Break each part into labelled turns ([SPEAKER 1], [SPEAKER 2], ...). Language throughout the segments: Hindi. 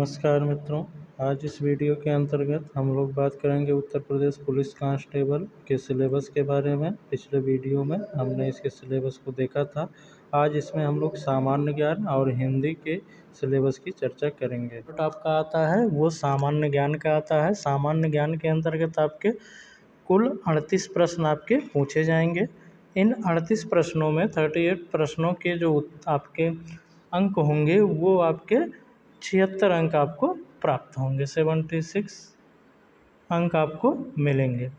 [SPEAKER 1] नमस्कार मित्रों। आज इस वीडियो के अंतर्गत हम लोग बात करेंगे उत्तर प्रदेश पुलिस कांस्टेबल के सिलेबस के बारे में। पिछले वीडियो में हमने इसके सिलेबस को देखा था। आज इसमें हम लोग सामान्य ज्ञान और हिंदी के सिलेबस की चर्चा करेंगे। तो आपका आता है वो सामान्य ज्ञान का आता है। सामान्य ज्ञान के अंतर्गत आपके कुल 38 प्रश्न आपके पूछे जाएंगे। इन 38 प्रश्नों में 38 प्रश्नों के जो आपके अंक होंगे वो आपके 76 अंक आपको प्राप्त होंगे। 76 अंक आपको मिलेंगे।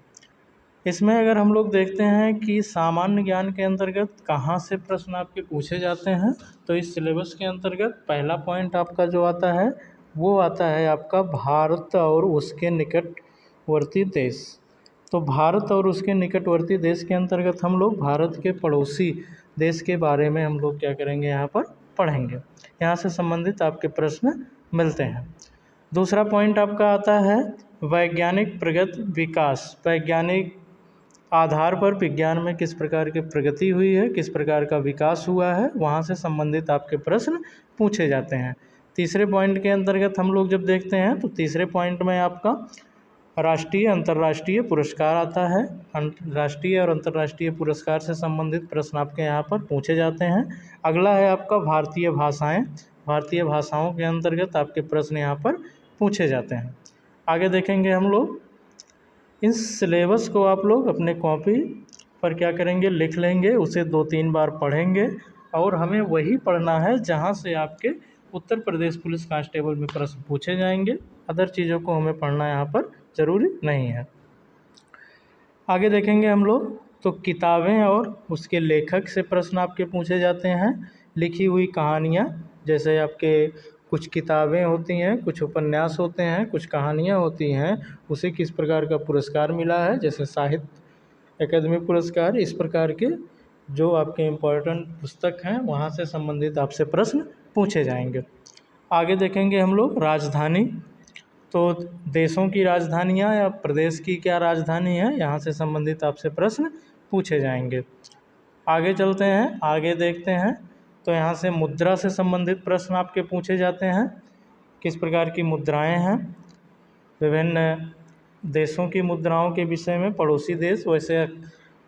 [SPEAKER 1] इसमें अगर हम लोग देखते हैं कि सामान्य ज्ञान के अंतर्गत कहाँ से प्रश्न आपके पूछे जाते हैं, तो इस सिलेबस के अंतर्गत पहला पॉइंट आपका जो आता है वो आता है आपका भारत और उसके निकटवर्ती देश। तो भारत और उसके निकटवर्ती देश के अंतर्गत हम लोग भारत के पड़ोसी देश के बारे में हम लोग क्या करेंगे, यहाँ पर पढ़ेंगे। यहाँ से संबंधित आपके प्रश्न मिलते हैं। दूसरा पॉइंट आपका आता है वैज्ञानिक प्रगति विकास। वैज्ञानिक आधार पर विज्ञान में किस प्रकार की प्रगति हुई है, किस प्रकार का विकास हुआ है, वहाँ से संबंधित आपके प्रश्न पूछे जाते हैं। तीसरे पॉइंट के अंतर्गत हम लोग जब देखते हैं तो तीसरे पॉइंट में आपका राष्ट्रीय अंतर्राष्ट्रीय पुरस्कार आता है। राष्ट्रीय और अंतर्राष्ट्रीय पुरस्कार से संबंधित प्रश्न आपके यहाँ पर पूछे जाते हैं। अगला है आपका भारतीय भाषाएं। भारतीय भाषाओं के अंतर्गत आपके प्रश्न यहाँ पर पूछे जाते हैं। आगे देखेंगे हम लोग इस सिलेबस को आप लोग अपने कॉपी पर क्या करेंगे, लिख लेंगे, उसे 2-3 बार पढ़ेंगे और हमें वही पढ़ना है जहाँ से आपके उत्तर प्रदेश पुलिस कांस्टेबल में प्रश्न पूछे जाएंगे। अदर चीज़ों को हमें पढ़ना यहाँ पर ज़रूरी नहीं है। आगे देखेंगे हम लोग तो किताबें और उसके लेखक से प्रश्न आपके पूछे जाते हैं। लिखी हुई कहानियाँ, जैसे आपके कुछ किताबें होती हैं, कुछ उपन्यास होते हैं, कुछ कहानियाँ होती हैं, उसे किस प्रकार का पुरस्कार मिला है, जैसे साहित्य अकादमी पुरस्कार। इस प्रकार के जो आपके इम्पोर्टेंट पुस्तक हैं वहाँ से संबंधित आपसे प्रश्न पूछे जाएंगे। आगे देखेंगे हम लोग राजधानी। तो देशों की राजधानियाँ या प्रदेश की क्या राजधानी है, यहाँ से संबंधित आपसे प्रश्न पूछे जाएंगे। आगे चलते हैं, आगे देखते हैं तो यहाँ से मुद्रा से संबंधित प्रश्न आपके पूछे जाते हैं। किस प्रकार की मुद्राएं हैं, विभिन्न देशों की मुद्राओं के विषय में, पड़ोसी देश, वैसे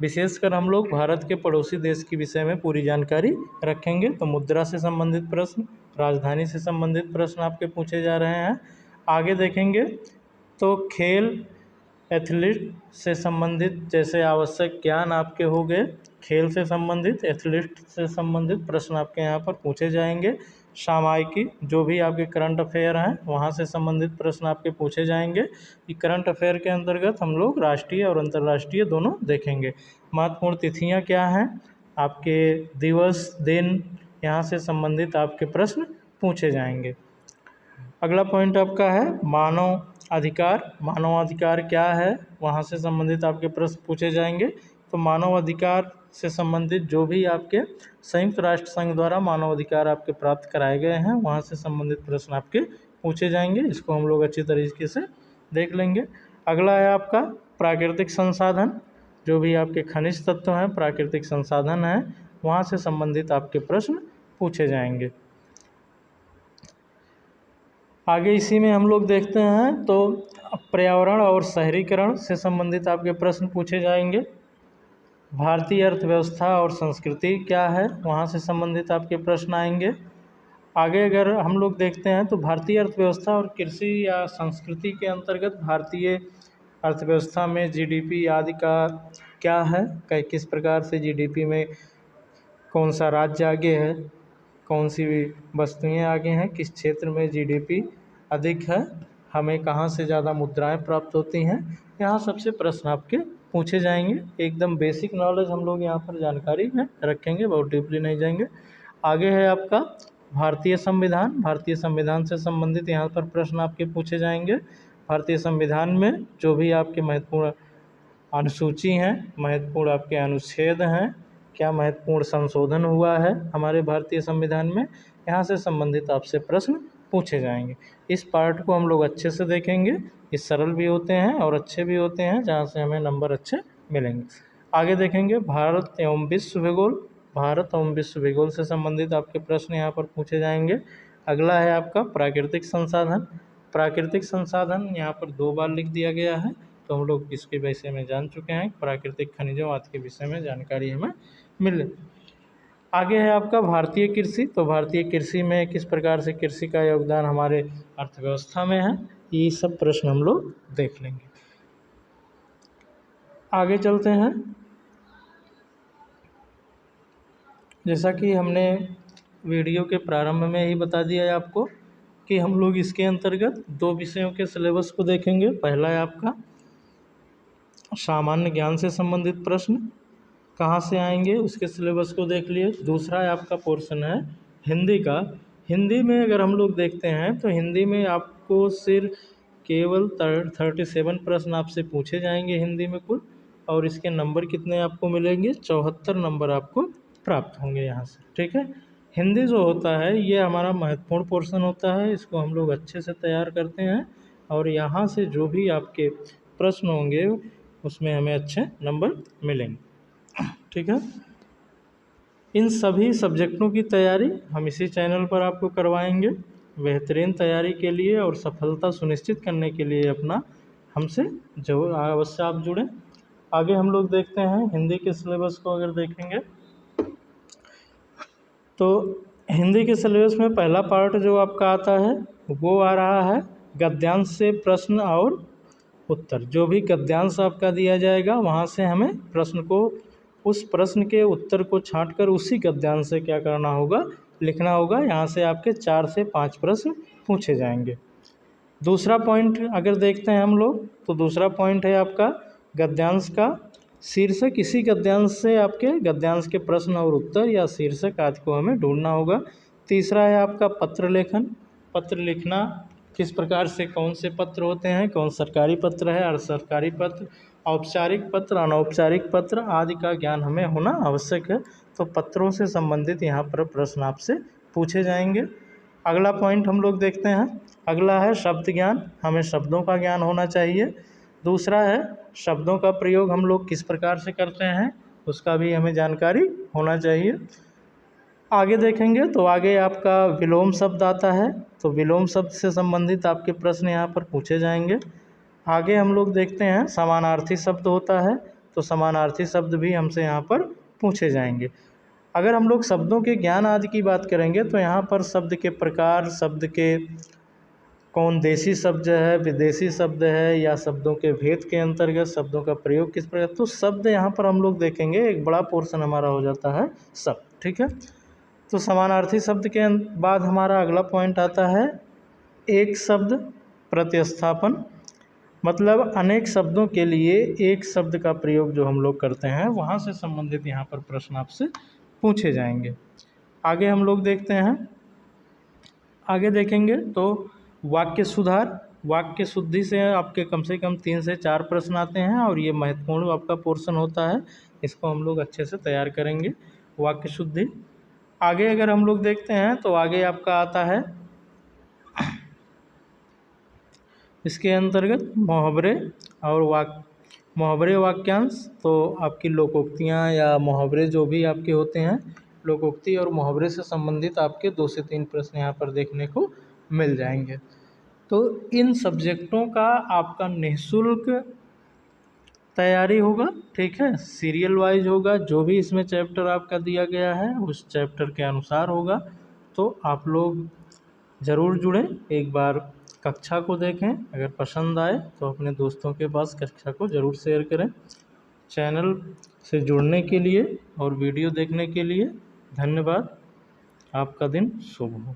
[SPEAKER 1] विशेषकर हम लोग भारत के पड़ोसी देश के विषय में पूरी जानकारी रखेंगे। तो मुद्रा से संबंधित प्रश्न, राजधानी से संबंधित प्रश्न आपके पूछे जा रहे हैं। आगे देखेंगे तो खेल एथलीट से संबंधित जैसे आवश्यक ज्ञान आपके हो गए, खेल से संबंधित, एथलीट से संबंधित प्रश्न आपके यहाँ पर पूछे जाएंगे। सामायिकी, जो भी आपके करंट अफेयर हैं वहाँ से संबंधित प्रश्न आपके पूछे जाएंगे। कि करंट अफेयर के अंतर्गत हम लोग राष्ट्रीय और अंतर्राष्ट्रीय दोनों देखेंगे। महत्वपूर्ण तिथियाँ क्या हैं, आपके दिवस दिन, यहाँ से संबंधित आपके प्रश्न पूछे जाएंगे। अगला पॉइंट आपका है मानव अधिकार। मानव अधिकार क्या है, वहाँ से संबंधित आपके प्रश्न पूछे जाएंगे। तो मानव अधिकार से संबंधित जो भी आपके संयुक्त राष्ट्र संघ द्वारा मानव अधिकार आपके प्राप्त कराए गए हैं वहाँ से संबंधित प्रश्न आपके पूछे जाएंगे। इसको हम लोग अच्छी तरीके से देख लेंगे। अगला है आपका प्राकृतिक संसाधन। जो भी आपके खनिज तत्व हैं, प्राकृतिक संसाधन हैं, वहाँ से संबंधित आपके प्रश्न पूछे जाएंगे। आगे इसी में हम लोग देखते हैं तो पर्यावरण और शहरीकरण से संबंधित आपके प्रश्न पूछे जाएंगे। भारतीय अर्थव्यवस्था और संस्कृति क्या है, वहाँ से संबंधित आपके प्रश्न आएंगे। आगे अगर हम लोग देखते हैं तो भारतीय अर्थव्यवस्था और कृषि या संस्कृति के अंतर्गत भारतीय अर्थव्यवस्था में जीडीपी आदि का क्या है, किस प्रकार से जीडीपी में कौन सा राज्य आगे है, कौन सी वस्तुएं आगे हैं, किस क्षेत्र में जीडीपी अधिक है, हमें कहाँ से ज़्यादा मुद्राएं प्राप्त होती हैं, यहाँ सबसे प्रश्न आपके पूछे जाएंगे। एकदम बेसिक नॉलेज हम लोग यहाँ पर जानकारी में रखेंगे, बहुत डीपली नहीं जाएंगे। आगे है आपका भारतीय संविधान। भारतीय संविधान से संबंधित यहाँ पर प्रश्न आपके पूछे जाएंगे। भारतीय संविधान में जो भी आपके महत्वपूर्ण अनुसूची हैं, महत्वपूर्ण आपके अनुच्छेद हैं, क्या महत्वपूर्ण संशोधन हुआ है हमारे भारतीय संविधान में, यहाँ से संबंधित आपसे प्रश्न पूछे जाएंगे। इस पार्ट को हम लोग अच्छे से देखेंगे। ये सरल भी होते हैं और अच्छे भी होते हैं, जहाँ से हमें नंबर अच्छे मिलेंगे। आगे देखेंगे भारत एवं विश्व भूगोल। भारत एवं विश्व भूगोल से संबंधित आपके प्रश्न यहाँ पर पूछे जाएंगे। अगला है आपका प्राकृतिक संसाधन। प्राकृतिक संसाधन यहाँ पर 2 बार लिख दिया गया है, तो हम लोग इसके विषय में जान चुके हैं। प्राकृतिक खनिजों आदि के विषय में जानकारी हमें मिले। आगे है आपका भारतीय कृषि। तो भारतीय कृषि में किस प्रकार से कृषि का योगदान हमारे अर्थव्यवस्था में है, ये सब प्रश्न हम लोग देख लेंगे। आगे चलते हैं। जैसा कि हमने वीडियो के प्रारंभ में ही बता दिया है आपको कि हम लोग इसके अंतर्गत 2 विषयों के सिलेबस को देखेंगे। पहला है आपका सामान्य ज्ञान से संबंधित प्रश्न कहाँ से आएंगे, उसके सिलेबस को देख लिए। दूसरा है आपका पोर्शन है हिंदी का। हिंदी में अगर हम लोग देखते हैं तो हिंदी में आपको सिर्फ केवल 37 प्रश्न आपसे पूछे जाएंगे हिंदी में कुल, और इसके नंबर कितने आपको मिलेंगे, 74 नंबर आपको प्राप्त होंगे यहाँ से। ठीक है, हिंदी जो होता है ये हमारा महत्वपूर्ण पोर्शन होता है, इसको हम लोग अच्छे से तैयार करते हैं और यहाँ से जो भी आपके प्रश्न होंगे उसमें हमें अच्छे नंबर मिलेंगे। ठीक है, इन सभी सब्जेक्टों की तैयारी हम इसी चैनल पर आपको करवाएंगे। बेहतरीन तैयारी के लिए और सफलता सुनिश्चित करने के लिए अपना हमसे जरूर अवश्य आप जुड़ें। आगे हम लोग देखते हैं हिंदी के सिलेबस को। अगर देखेंगे तो हिंदी के सिलेबस में पहला पार्ट जो आपका आता है वो आ रहा है गद्यांश से प्रश्न और उत्तर। जो भी गद्यांश आपका दिया जाएगा वहाँ से हमें प्रश्न को, उस प्रश्न के उत्तर को छांटकर उसी गद्यांश से क्या करना होगा, लिखना होगा। यहाँ से आपके 4 से 5 प्रश्न पूछे जाएंगे। दूसरा पॉइंट अगर देखते हैं हम लोग तो दूसरा पॉइंट है आपका गद्यांश का शीर्षक। इसी गद्यांश से आपके गद्यांश के प्रश्न और उत्तर या शीर्षक आदि को हमें ढूंढना होगा। तीसरा है आपका पत्र लेखन। पत्र लिखना किस प्रकार से, कौन से पत्र होते हैं, कौन सरकारी पत्र है, अर्ध सरकारी पत्र, औपचारिक पत्र, अनौपचारिक पत्र आदि का ज्ञान हमें होना आवश्यक है। तो पत्रों से संबंधित यहाँ पर प्रश्न आपसे पूछे जाएंगे। अगला पॉइंट हम लोग देखते हैं। अगला है शब्द ज्ञान। हमें शब्दों का ज्ञान होना चाहिए। दूसरा है शब्दों का प्रयोग हम लोग किस प्रकार से करते हैं, उसका भी हमें जानकारी होना चाहिए। आगे देखेंगे तो आगे आपका विलोम शब्द आता है, तो विलोम शब्द से संबंधित आपके प्रश्न यहाँ पर पूछे जाएंगे। आगे हम लोग देखते हैं समानार्थी शब्द होता है, तो समानार्थी शब्द भी हमसे यहाँ पर पूछे जाएंगे। अगर हम लोग शब्दों के ज्ञान आदि की बात करेंगे तो यहाँ पर शब्द के प्रकार, शब्द के कौन देशी शब्द है, विदेशी शब्द है, या शब्दों के भेद के अंतर्गत शब्दों का प्रयोग किस प्रकार, तो शब्द यहाँ पर हम लोग देखेंगे। एक बड़ा पोर्शन हमारा हो जाता है शब्द। ठीक है, तो समानार्थी शब्द के बाद हमारा अगला पॉइंट आता है एक शब्द प्रतिस्थापन। मतलब अनेक शब्दों के लिए एक शब्द का प्रयोग जो हम लोग करते हैं वहाँ से संबंधित यहाँ पर प्रश्न आपसे पूछे जाएंगे। आगे हम लोग देखते हैं, आगे देखेंगे तो वाक्य सुधार, वाक्य शुद्धि से आपके कम से कम 3 से 4 प्रश्न आते हैं और ये महत्वपूर्ण आपका पोर्शन होता है, इसको हम लोग अच्छे से तैयार करेंगे। वाक्य शुद्धि। आगे अगर हम लोग देखते हैं तो आगे आपका आता है इसके अंतर्गत मुहावरे और मुहावरे वाक्यांश। तो आपकी लोकोक्तियाँ या मुहावरे जो भी आपके होते हैं, लोकोक्ति और मुहावरे से संबंधित आपके 2 से 3 प्रश्न यहाँ पर देखने को मिल जाएंगे। तो इन सब्जेक्टों का आपका निःशुल्क तैयारी होगा। ठीक है, सीरियल वाइज होगा, जो भी इसमें चैप्टर आपका दिया गया है उस चैप्टर के अनुसार होगा। तो आप लोग ज़रूर जुड़ें, एक बार कक्षा को देखें, अगर पसंद आए तो अपने दोस्तों के पास कक्षा को ज़रूर शेयर करें। चैनल से जुड़ने के लिए और वीडियो देखने के लिए धन्यवाद। आपका दिन शुभ हो।